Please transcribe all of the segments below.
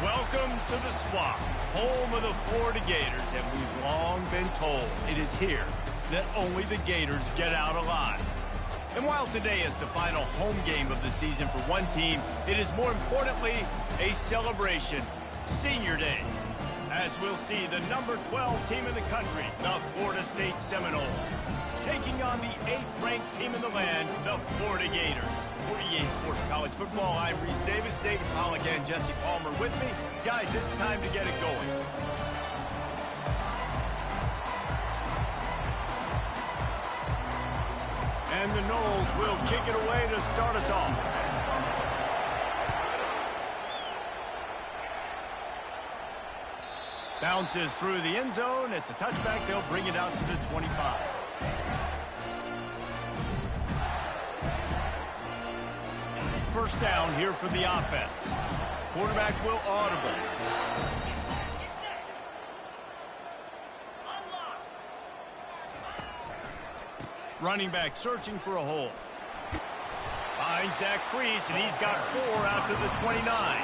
Welcome to the Swamp, home of the Florida Gators, and we've long been told it is here that only the Gators get out alive. And while today is the final home game of the season for one team, it is more importantly a celebration, Senior Day, as we'll see the number 12 team in the country, the Florida State Seminoles, taking on the 8th-ranked team in the land, the Florida Gators. For EA Sports College Football, I'm Reese Davis, David Pollack, and Jesse Palmer with me. Guys, it's time to get it going. And the Noles will kick it away to start us off. Bounces through the end zone. It's a touchback. They'll bring it out to the 25. First down here for the offense. Quarterback will audible. Running back searching for a hole. Finds that crease, and he's got 4 out to the 29.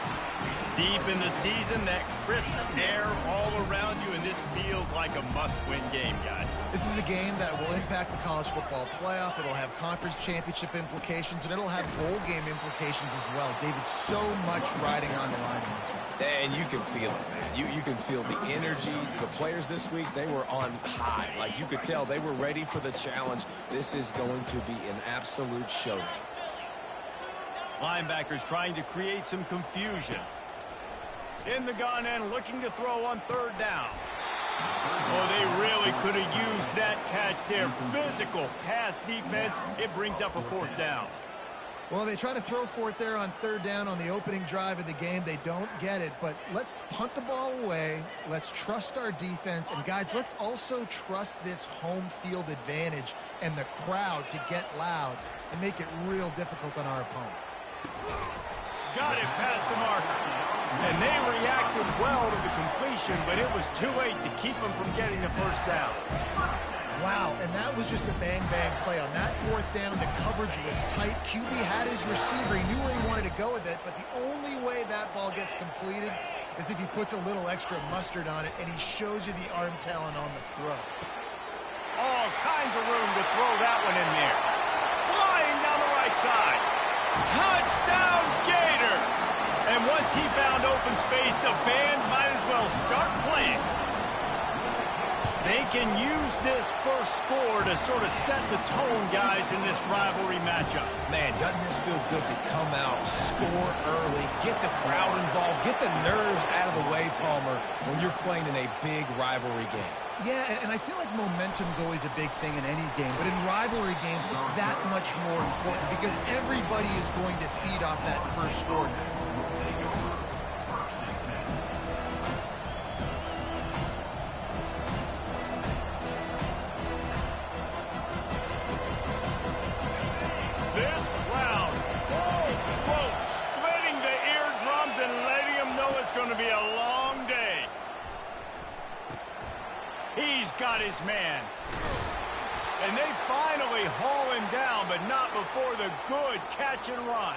Deep in the season, that crisp air all around you, and this feels like a must-win game, guys. This is a game that will impact the college football playoff. It'll have conference championship implications, and it'll have bowl game implications as well. David, so much riding on the line in this one. And you can feel it, man. You can feel the energy. The players this week, they were on high. Like, you could tell they were ready for the challenge. This is going to be an absolute showdown. Linebackers trying to create some confusion. In the gun and looking to throw on 3rd down. Oh, they really could have used that catch there. Physical pass defense. It brings up a 4th down. Well, they try to throw for it there on 3rd down on the opening drive of the game. They don't get it, but let's punt the ball away. Let's trust our defense. And, guys, let's also trust this home field advantage and the crowd to get loud and make it real difficult on our opponent. Got it past the marker. And they reacted well to the completion, but it was too late to keep them from getting the 1st down. Wow, and that was just a bang-bang play. On that 4th down, the coverage was tight. QB had his receiver. He knew where he wanted to go with it, but the only way that ball gets completed is if he puts a little extra mustard on it, and he shows you the arm talent on the throw. All kinds of room to throw that one in there. Flying down the right side. Touchdown, Gator! And once he found open space, the band might as well start playing. They can use this first score to sort of set the tone, guys, in this rivalry matchup. Man, doesn't this feel good to come out, score early, get the crowd involved, get the nerves out of the way, Palmer, when you're playing in a big rivalry game? Yeah, and I feel like momentum's always a big thing in any game, but in rivalry games, it's that much more important because everybody is going to feed off that first score now. This crowd, full throat, splitting the eardrums and letting them know it's going to be a long day. He's got his man. And they finally haul him down, but not before the good catch and run.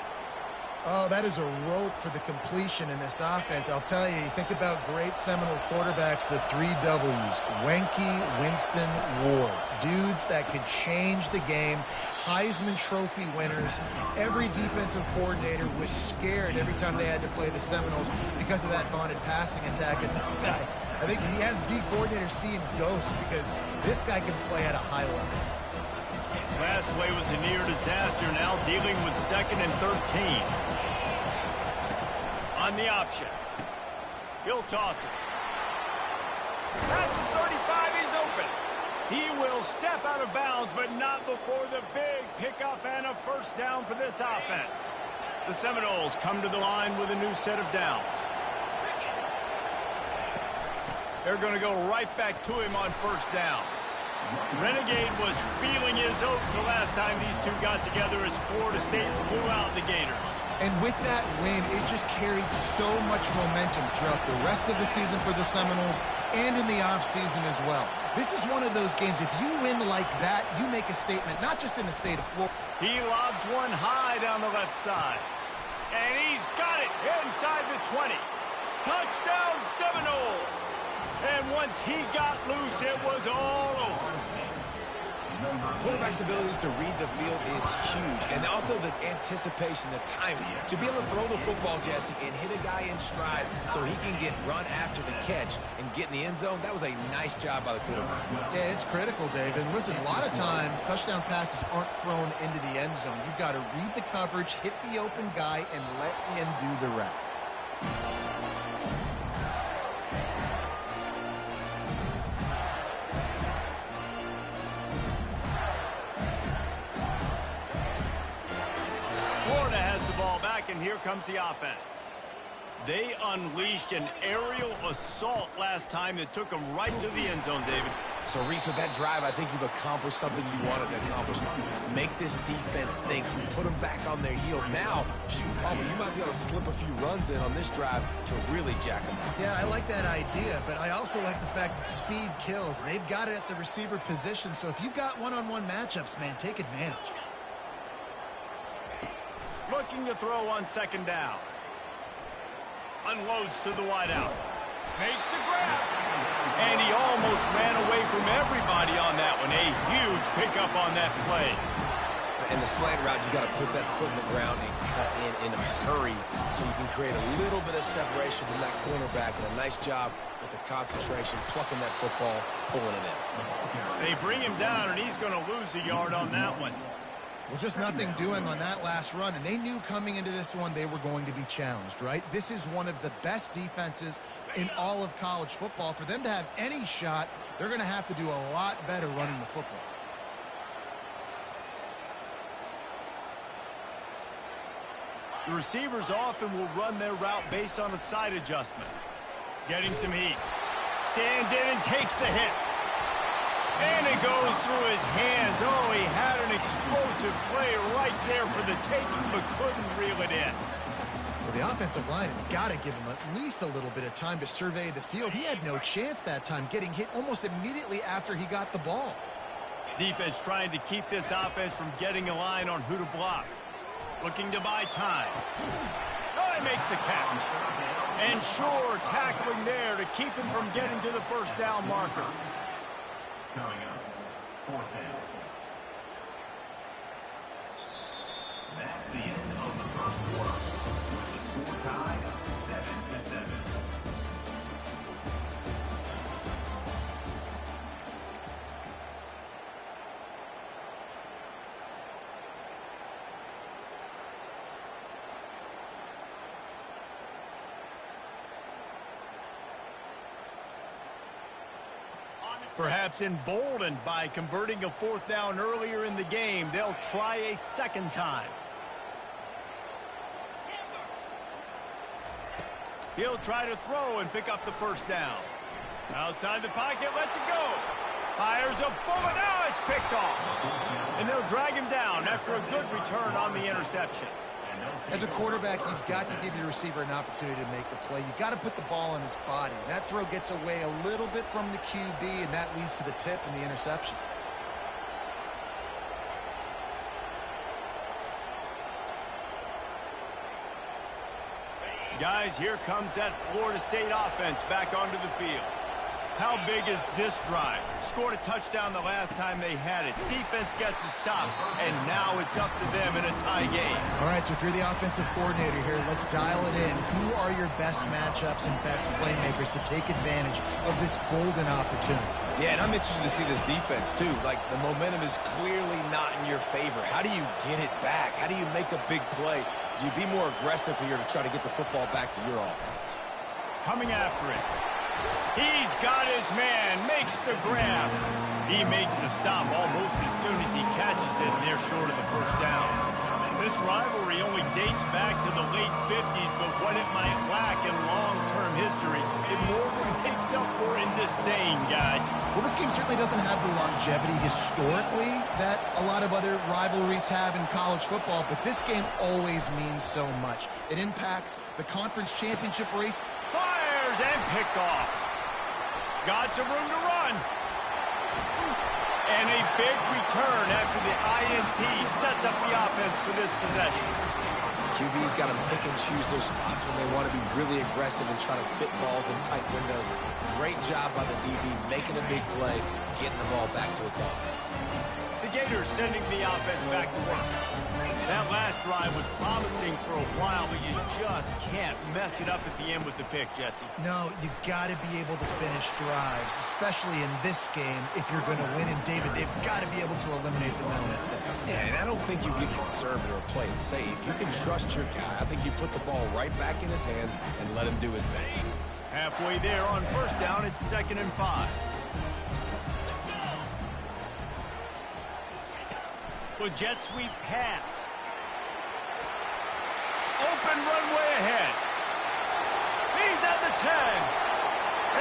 Oh, that is a rope for the completion in this offense. I'll tell you, you think about great Seminole quarterbacks, the 3 W's, Wenke, Winston, Ward. Dudes that could change the game, Heisman Trophy winners. Every defensive coordinator was scared every time they had to play the Seminoles because of that vaunted passing attack. And this guy, I think he has D coordinators seeing ghosts because this guy can play at a high level. Last play was a near disaster, now dealing with 2nd and 13. On the option. He'll toss it. That's the 35, he's open. He will step out of bounds, but not before the big pickup and a 1st down for this offense. The Seminoles come to the line with a new set of downs. They're going to go right back to him on 1st down. Renegade was feeling his oats the last time these two got together as Florida State blew out the Gators. And with that win, it just carried so much momentum throughout the rest of the season for the Seminoles and in the offseason as well. This is one of those games, if you win like that, you make a statement, not just in the state of Florida. He lobs one high down the left side. And he's got it inside the 20. Touchdown Seminoles! And once he got loose, it was all over. Quarterback's abilities to read the field is huge, and also the anticipation, the timing. To be able to throw the football, Jesse, and hit a guy in stride so he can get run after the catch and get in the end zone, that was a nice job by the quarterback. Yeah, it's critical, David. Listen, a lot of times touchdown passes aren't thrown into the end zone. You've got to read the coverage, hit the open guy, and let him do the rest. Florida has the ball back, and here comes the offense. They unleashed an aerial assault last time that took them right to the end zone, David. So, Reese, with that drive, I think you've accomplished something you wanted to accomplish. Make this defense think. You put them back on their heels. Now, shoot, Palmer, you might be able to slip a few runs in on this drive to really jack them up. Yeah, I like that idea, but I also like the fact that speed kills. They've got it at the receiver position, so if you've got one-on-one matchups, man, take advantage. Looking to throw on second down. Unloads to the wideout. Makes the grab. And he almost ran away from everybody on that one. A huge pickup on that play. And the slant route, you got to put that foot in the ground and cut in a hurry so you can create a little bit of separation from that cornerback. And a nice job with the concentration, plucking that football, pulling it in. They bring him down, and he's going to lose a yard on that one. Well, just nothing doing on that last run, and they knew coming into this one they were going to be challenged, right? This is one of the best defenses in all of college football. For them to have any shot, they're going to have to do a lot better running the football. The receivers often will run their route based on a side adjustment. Getting some heat. Stands in and takes the hit. And it goes through his hands. Oh, he had an explosive play right there for the taking, but couldn't reel it in. Well, the offensive line has got to give him at least a little bit of time to survey the field. He had no chance that time, getting hit almost immediately after he got the ball. Defense trying to keep this offense from getting a line on who to block. Looking to buy time. Oh, he makes the catch. And sure, tackling there to keep him from getting to the first down marker. Coming up, fourth down. That's the end of the first quarter, with the score tied 7-7. Perhaps emboldened by converting a fourth down earlier in the game, they'll try a second time. He'll try to throw and pick up the first down. Outside the pocket, lets it go. Fires a bullet. Now it's picked off. And they'll drag him down after a good return on the interception. As a quarterback, you've got to give your receiver an opportunity to make the play. You've got to put the ball on his body. And that throw gets away a little bit from the QB, and that leads to the tip and the interception. Guys, here comes that Florida State offense back onto the field. How big is this drive? Scored a touchdown the last time they had it. Defense gets a stop, and now it's up to them in a tie game. All right, so if you're the offensive coordinator here, let's dial it in. Who are your best matchups and best playmakers to take advantage of this golden opportunity? Yeah, and I'm interested to see this defense, too. Like, the momentum is clearly not in your favor. How do you get it back? How do you make a big play? Do you be more aggressive here to try to get the football back to your offense? Coming after it. He's got his man, makes the grab. He makes the stop almost as soon as he catches it, and they're short of the first down. This rivalry only dates back to the late 50s, but what it might lack in long-term history, it more than makes up for in disdain, guys. Well, this game certainly doesn't have the longevity historically that a lot of other rivalries have in college football, but this game always means so much. It impacts the conference championship race. Fires and picked off. Got some room to run. And a big return after the INT sets up the offense for this possession. QB's got to pick and choose their spots when they want to be really aggressive and try to fit balls in tight windows. Great job by the DB making a big play, getting the ball back to its offense. The Gators sending the offense back to work. That last drive was promising for a while, but you just can't mess it up at the end with the pick, Jesse. No, you got to be able to finish drives, especially in this game. If you're going to win, and David, they've got to be able to eliminate the mental mistakes. Yeah, and I don't think you get conservative or play it safe. You can trust your guy. I think you put the ball right back in his hands and let him do his thing. Halfway there on first down, it's 2nd and 5. With jet sweep pass. Open runway ahead. He's at the 10.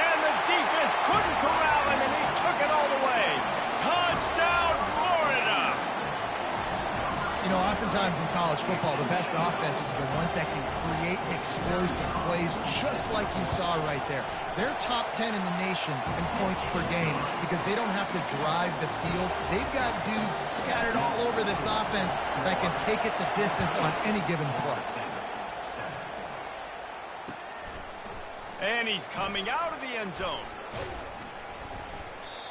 And the defense couldn't corral him, and he took it all the way. Touchdown, Florida! You know, oftentimes in college football, the best offenses are the ones that can create explosive plays, just like you saw right there. They're top 10 in the nation in points per game because they don't have to drive the field. They've got dudes scattered all over this offense that can take it the distance on any given play. And he's coming out of the end zone.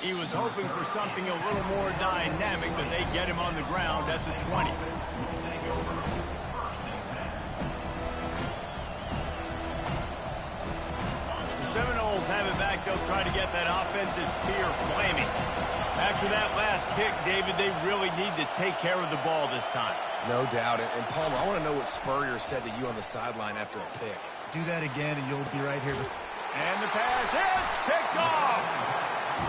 He was hoping for something a little more dynamic, but they get him on the ground at the 20. The Seminoles have it back. They'll try to get that offensive spear flaming. After that last pick, David, they really need to take care of the ball this time. No doubt. And Palmer, I want to know what Spurrier said to you on the sideline after a pick. Do that again, and you'll be right here. And the pass hits, picked off.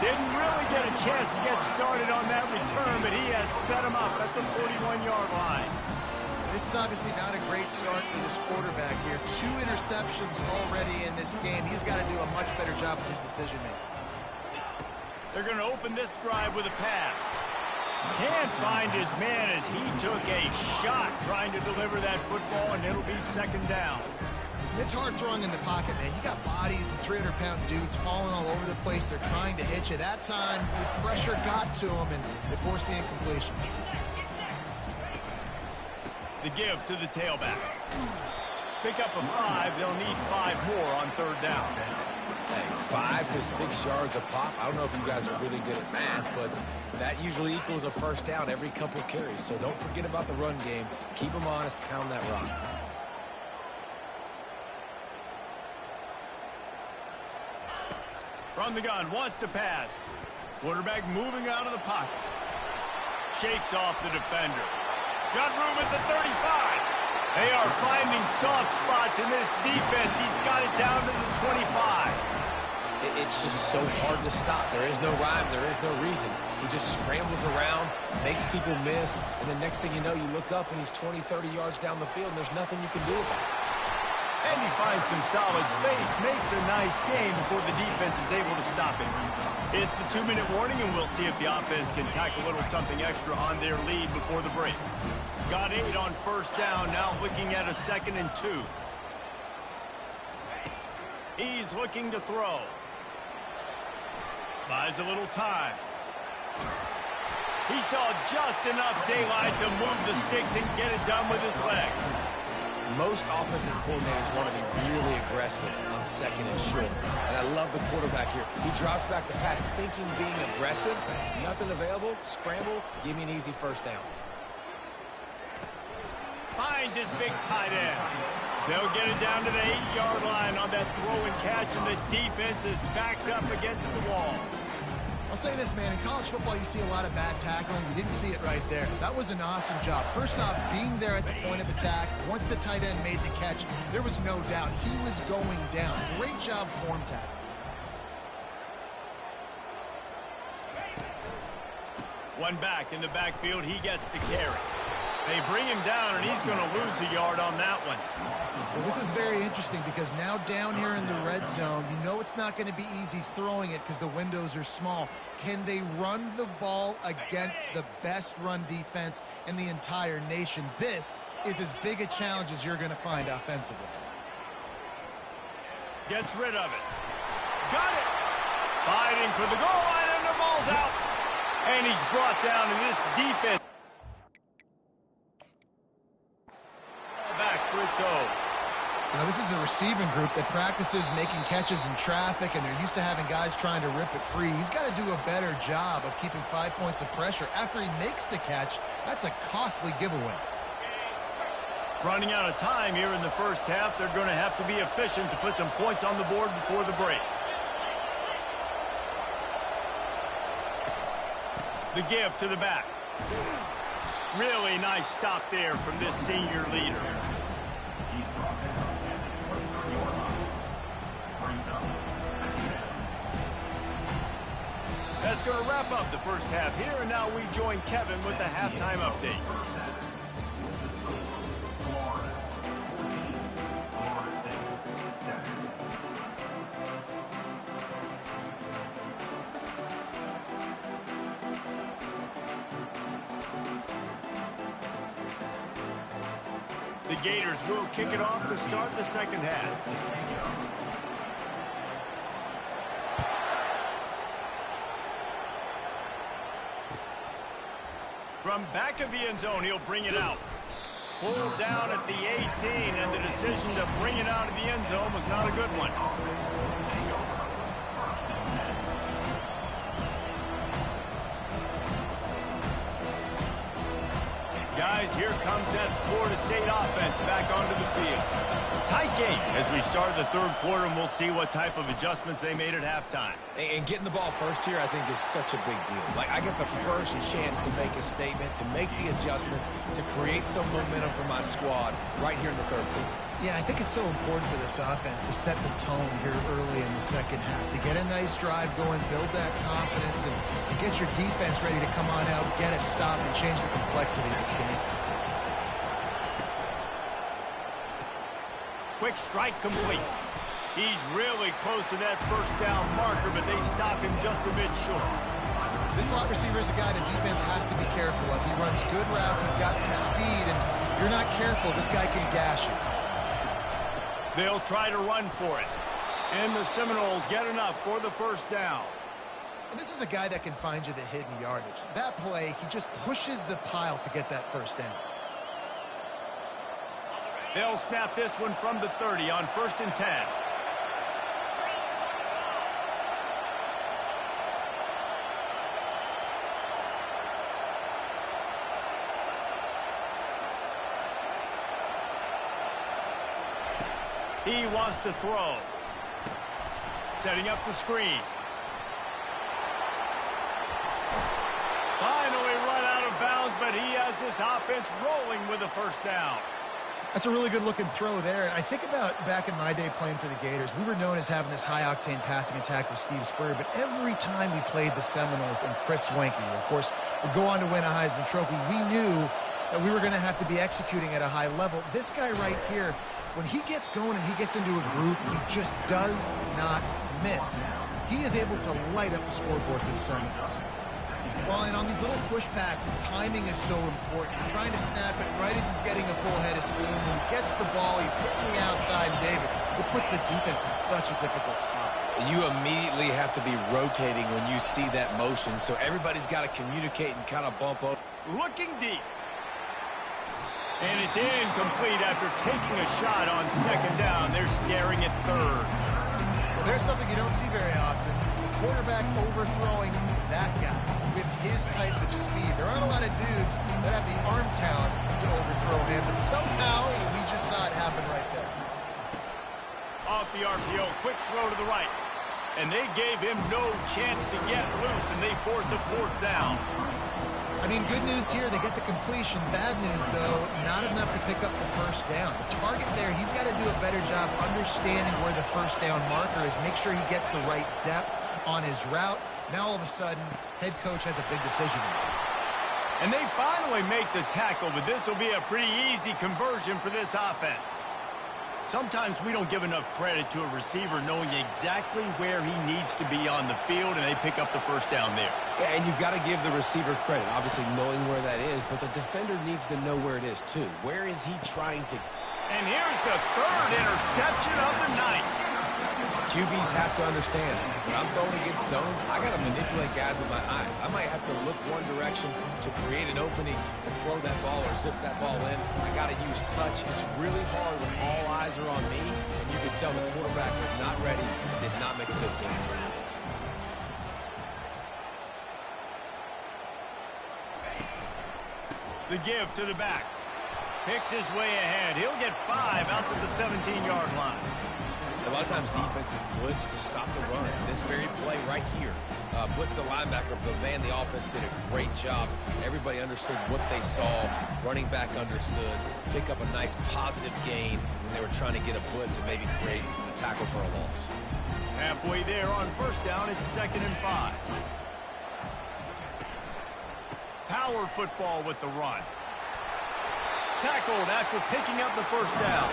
Didn't really get a chance to get started on that return, but he has set him up at the 41-yard line. This is obviously not a great start for this quarterback here. 2 interceptions already in this game. He's got to do a much better job with his decision-making. They're going to open this drive with a pass. Can't find his man as he took a shot trying to deliver that football, and it'll be 2nd down. It's hard throwing in the pocket, man. You got bodies and 300-pound dudes falling all over the place. They're trying to hit you. That time, the pressure got to them, and they forced the incompletion. The give to the tailback. Pick up a 5. They'll need 5 more on 3rd down. Hey, 5 to 6 yards a pop. I don't know if you guys are really good at math, but that usually equals a 1st down every couple carries. So don't forget about the run game. Keep them honest. Pound that rock. From the gun, wants to pass. Quarterback moving out of the pocket. Shakes off the defender. Got room at the 35. They are finding soft spots in this defense. He's got it down to the 25. It's just so hard to stop. There is no rhyme. There is no reason. He just scrambles around, makes people miss, and the next thing you know, you look up and he's 20, 30 yards down the field, and there's nothing you can do about it. And he finds some solid space, makes a nice game before the defense is able to stop him. It's the 2-minute warning, and we'll see if the offense can tack a little something extra on their lead before the break. Got 8 on 1st down, now looking at a 2nd and 2. He's looking to throw. Buys a little time. He saw just enough daylight to move the sticks and get it done with his legs. Most offensive coordinators want to be really aggressive on 2nd and short. And I love the quarterback here. He drops back the pass thinking being aggressive. Nothing available. Scramble. Give me an easy 1st down. Finds his big tight end. They'll get it down to the 8-yard line on that throw and catch, and the defense is backed up against the wall. I'll say this, man. In college football, you see a lot of bad tackling. You didn't see it right there. That was an awesome job. First off, being there at the point of attack. Once the tight end made the catch, there was no doubt he was going down. Great job form tackle. One back in the backfield. He gets the carry. They bring him down, and he's going to lose a yard on that one. Well, this is very interesting because now down here in the red zone, you know it's not going to be easy throwing it because the windows are small. Can they run the ball against the best run defense in the entire nation? This is as big a challenge as you're going to find offensively. Gets rid of it. Got it. Fighting for the goal line, and the ball's out. And he's brought down in this defense. Back You know, this is a receiving group that practices making catches in traffic, and they're used to having guys trying to rip it free. He's got to do a better job of keeping 5 points of pressure after he makes the catch. That's a costly giveaway. Running out of time here in the first half. They're going to have to be efficient to put some points on the board before the break. The give to the back. Really nice stop there from this senior leader. That's going to wrap up the first half here, and now we join Kevin with the halftime update. The Gators will kick it off to start the second half. From back of the end zone, he'll bring it out. Pulled down at the 18, and the decision to bring it out of the end zone was not a good one. Guys, here comes that Florida State offense back onto the field. Tight game as we start the third quarter, and we'll see what type of adjustments they made at halftime. And getting the ball first here, I think, is such a big deal. Like, I get the first chance to make a statement, to make the adjustments, to create some momentum for my squad right here in the third quarter. Yeah, I think it's so important for this offense to set the tone here early in the second half, to get a nice drive going, build that confidence, and get your defense ready to come on out, get a stop, and change the complexity of this game. Quick strike complete. He's really close to that first down marker, but they stop him just a bit short. This slot receiver is a guy the defense has to be careful of. He runs good routes, he's got some speed, and if you're not careful, this guy can gash you. They'll try to run for it. And the Seminoles get enough for the first down. And this is a guy that can find you the hidden yardage. That play, he just pushes the pile to get that first down. They'll snap this one from the 30 on 1st and 10. He wants to throw. Setting up the screen. Finally run out of bounds, but he has this offense rolling with a first down. That's a really good-looking throw there. And I think about back in my day playing for the Gators, we were known as having this high-octane passing attack with Steve Spurrier, but every time we played the Seminoles and Chris Wenke, of course, would go on to win a Heisman Trophy, we knew that we were going to have to be executing at a high level. This guy right here, when he gets going and he gets into a groove, he just does not miss. He is able to light up the scoreboard for the Seminoles. Well, and on these little push passes, timing is so important. You're trying to snap it right as he's getting a full head of steam. When he gets the ball, he's hitting the outside, and David, it puts the defense in such a difficult spot. You immediately have to be rotating when you see that motion, so everybody's got to communicate and kind of bump up. Looking deep. And it's incomplete after taking a shot on 2nd down. They're staring at 3rd. Well, there's something you don't see very often. The quarterback overthrowing that guy with his type of speed. There aren't a lot of dudes that have the arm talent to overthrow him, but somehow we just saw it happen right there. Off the RPO, quick throw to the right. And they gave him no chance to get loose, and they force a 4th down. I mean, good news here, they get the completion. Bad news, though, not enough to pick up the first down. The target there, he's got to do a better job understanding where the first down marker is, make sure he gets the right depth on his route. Now, all of a sudden, head coach has a big decision to make. And they finally make the tackle, but this will be a pretty easy conversion for this offense. Sometimes we don't give enough credit to a receiver knowing exactly where he needs to be on the field, and they pick up the first down there. Yeah, and you've got to give the receiver credit, obviously knowing where that is, but the defender needs to know where it is, too. Where is he trying to... And here's the 3rd interception of the night. Q QBs have to understand, when I'm throwing against zones, I got to manipulate guys with my eyes. I might have to look one direction to create an opening to throw that ball or zip that ball in. I got to use touch. It's really hard when all eyes are on me, and you can tell the quarterback was not ready, did not make a good play. The give to the back. Picks his way ahead. He'll get 5 out to the 17-yard line. A lot of times defenses blitz to stop the run. This very play right here, blitz the linebacker, but man, the offense did a great job. Everybody understood what they saw. Running back understood. Pick up a nice positive gain when they were trying to get a blitz and maybe create a tackle for a loss. Halfway there on first down, it's 2nd and 5. Power football with the run. Tackled after picking up the first down.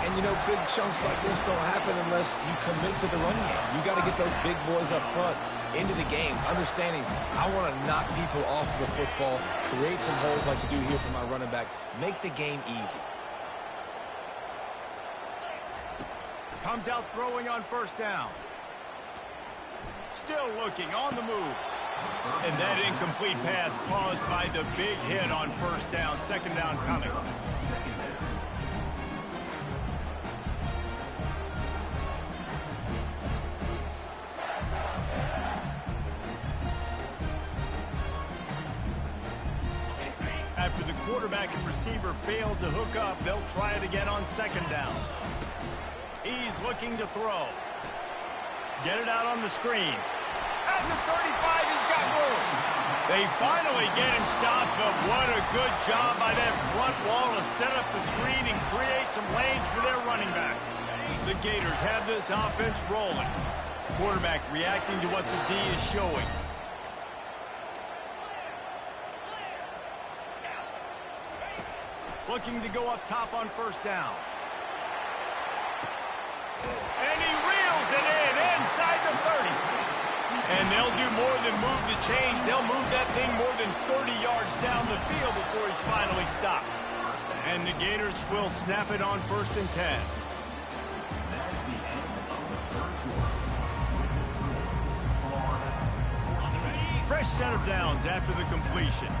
And, you know, big chunks like this don't happen unless you commit to the run game. You got to get those big boys up front into the game, understanding I want to knock people off the football, create some holes like you do here for my running back, make the game easy. Comes out throwing on first down. Still looking on the move. And that incomplete pass caused by the big hit on first down. 2nd down coming. After the quarterback and receiver failed to hook up, they'll try it again on 2nd down. He's looking to throw. Get it out on the screen. At the 35, he's got room. They finally get him stopped, but what a good job by that front wall to set up the screen and create some lanes for their running back. The Gators have this offense rolling. Quarterback reacting to what the D is showing. Looking to go up top on first down. And he reels it in inside the 30. And they'll do more than move the chains. They'll move that thing more than 30 yards down the field before he's finally stopped. And the Gators will snap it on 1st and 10. Fresh set of downs after the completion.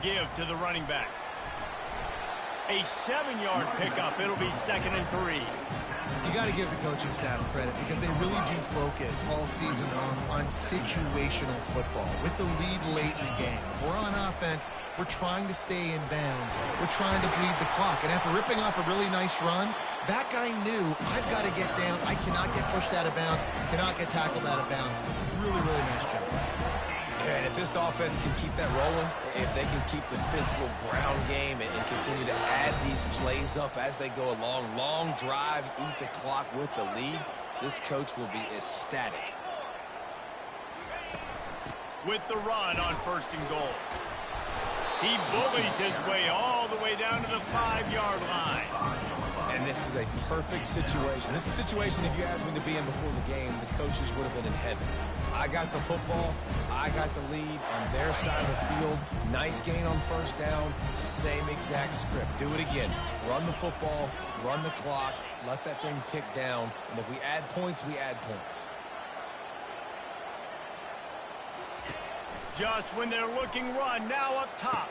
Give to the running back. A 7-yard pickup. It'll be 2nd and 3. You got to give the coaching staff credit because they really do focus all season long on situational football. With the lead late in the game, if we're on offense, we're trying to stay in bounds. We're trying to bleed the clock. And after ripping off a really nice run, that guy knew, I've got to get down. I cannot get pushed out of bounds, cannot get tackled out of bounds. Really, really nice job. And if this offense can keep that rolling, if they can keep the physical ground game and continue to add these plays up as they go along, long drives, eat the clock with the lead, this coach will be ecstatic. With the run on 1st and goal. He bullies his way all the way down to the 5-yard line. And this is a perfect situation. This is a situation, if you asked me to be in before the game, the coaches would have been in heaven. I got the football. I got the lead on their side of the field. Nice gain on first down. Same exact script. Do it again. Run the football, run the clock, let that thing tick down. And if we add points, we add points. Just when they're looking run, now up top.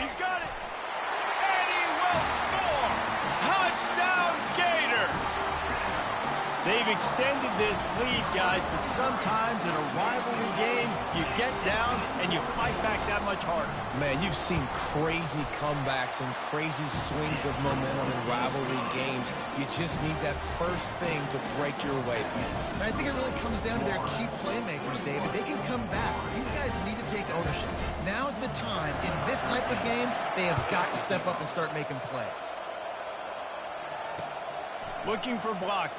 He's got it. And he will score. Touchdown, Gators. They've extended this lead, guys, but sometimes in a rivalry game, you get down and you fight back that much harder. Man, you've seen crazy comebacks and crazy swings of momentum in rivalry games. You just need that first thing to break your way. I think it really comes down to their key playmakers, David. They can come back. These guys need to take ownership. Now's the time. In this type of game, they have got to step up and start making plays. Looking for blockers.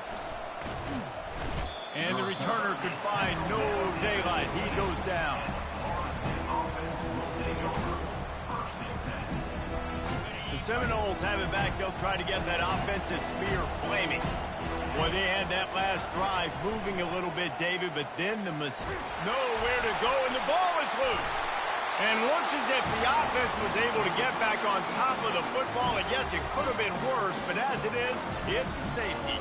And the returner could find no daylight. He goes down. The Seminoles have it back. They'll try to get that offensive spear flaming. Boy, they had that last drive moving a little bit, David, but then the nowhere to go, and the ball is loose. And looks as if the offense was able to get back on top of the football. And yes, it could have been worse, but as it is, it's a safety.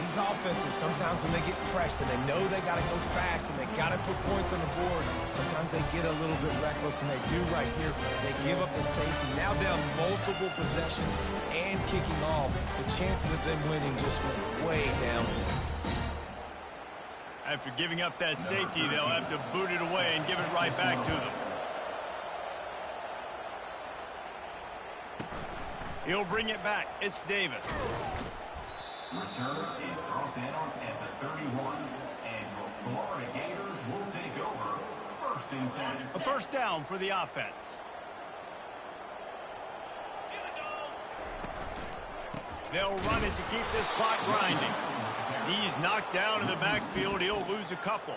These offenses, sometimes when they get pressed and they know they got to go fast and they got to put points on the board, sometimes they get a little bit reckless, and they do right here. They give up the safety. Now down multiple possessions and kicking off. The chances of them winning just went way downhill. After giving up that safety, they'll have to boot it away and give it right back to them. He'll bring it back. It's Davis. Return is brought down at the 31, and your Florida Gators will take over 1st and 10. A first down for the offense. They'll run it to keep this clock grinding. He's knocked down in the backfield. He'll lose a couple.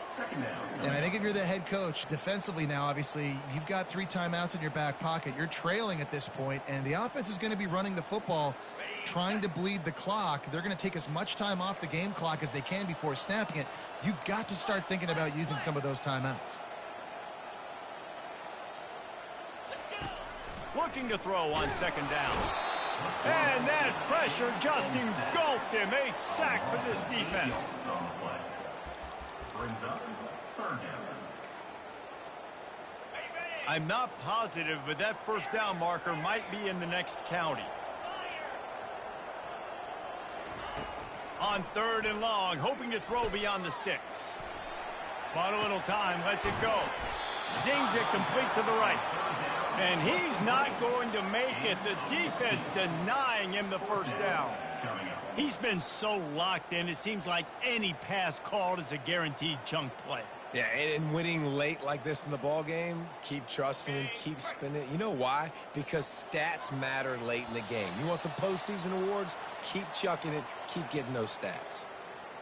And I think if you're the head coach, defensively now, obviously, you've got 3 timeouts in your back pocket. You're trailing at this point, and the offense is going to be running the football, trying to bleed the clock. They're going to take as much time off the game clock as they can before snapping it. You've got to start thinking about using some of those timeouts. Looking to throw on 2nd down. And that pressure just engulfed him. A sack for this defense. Brings up 3rd down. I'm not positive, but that first down marker might be in the next county. On 3rd and long, hoping to throw beyond the sticks. Bought a little time, lets it go. Zings it complete to the right. And he's not going to make it. The defense denying him the first down. He's been so locked in, it seems like any pass called is a guaranteed chunk play. Yeah, and winning late like this in the ball game, keep trusting him, keep spinning it. You know why? Because stats matter late in the game. You want some postseason awards? Keep chucking it, keep getting those stats.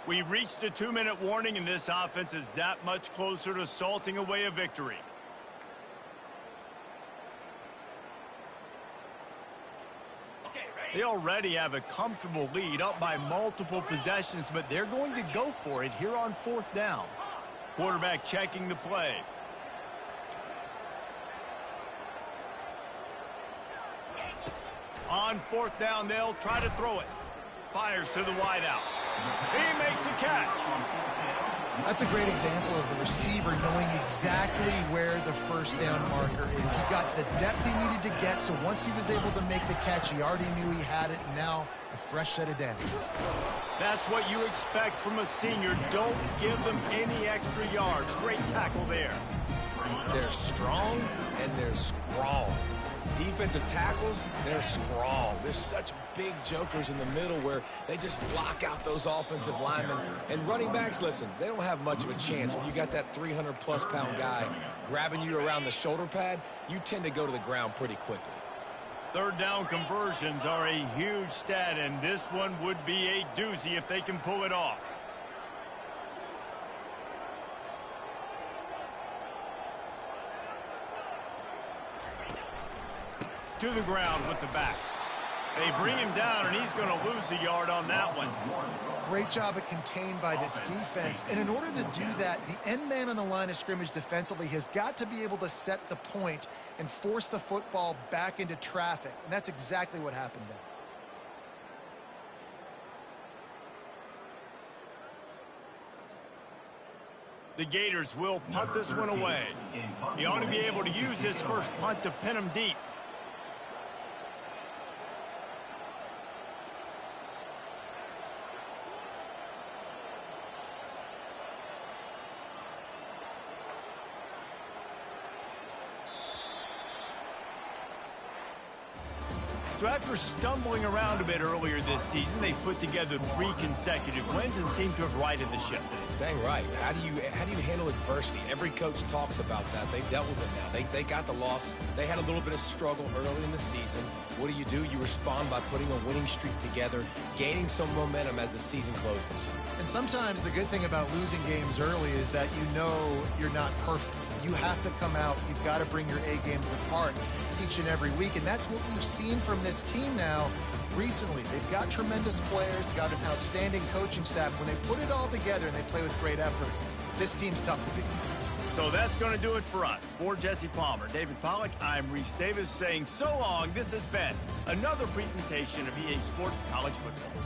We've reached the 2-minute warning, and this offense is that much closer to salting away a victory. They already have a comfortable lead, up by multiple possessions, but they're going to go for it here on 4th down. Quarterback checking the play. On 4th down, they'll try to throw it. Fires to the wideout. He makes the catch. That's a great example of the receiver knowing exactly where the first down marker is. He got the depth he needed to get, so once he was able to make the catch, he already knew he had it, and now a fresh set of downs. That's what you expect from a senior. Don't give them any extra yards. Great tackle there. They're strong and they're strong. Defensive tackles, they're strong. There's such big jokers in the middle where they just lock out those offensive linemen. And running backs, listen, they don't have much of a chance. When you got that 300-plus pound guy grabbing you around the shoulder pad, you tend to go to the ground pretty quickly. 3rd down conversions are a huge stat, and this one would be a doozy if they can pull it off. To the ground with the back. They bring him down, and he's going to lose a yard on that one. Great job at contained by this defense. And in order to do that, the end man on the line of scrimmage defensively has got to be able to set the point and force the football back into traffic. And that's exactly what happened there. The Gators will punt this one away. He ought to be able to use his first punt to pin him deep. So after stumbling around a bit earlier this season, they put together 3 consecutive wins and seem to have righted the ship. Dang right. How do you handle adversity? Every coach talks about that. They've dealt with it now. They got the loss. They had a little bit of struggle early in the season. What do? You respond by putting a winning streak together, gaining some momentum as the season closes. And sometimes the good thing about losing games early is that you know you're not perfect. You have to come out. You've got to bring your A game to the park each and every week. And that's what we've seen from this team now recently. They've got tremendous players. They've got an outstanding coaching staff. When they put it all together and they play with great effort, this team's tough to beat. So that's going to do it for us. For Jesse Palmer, David Pollack, I'm Reese Davis saying so long. This has been another presentation of EA Sports College Football.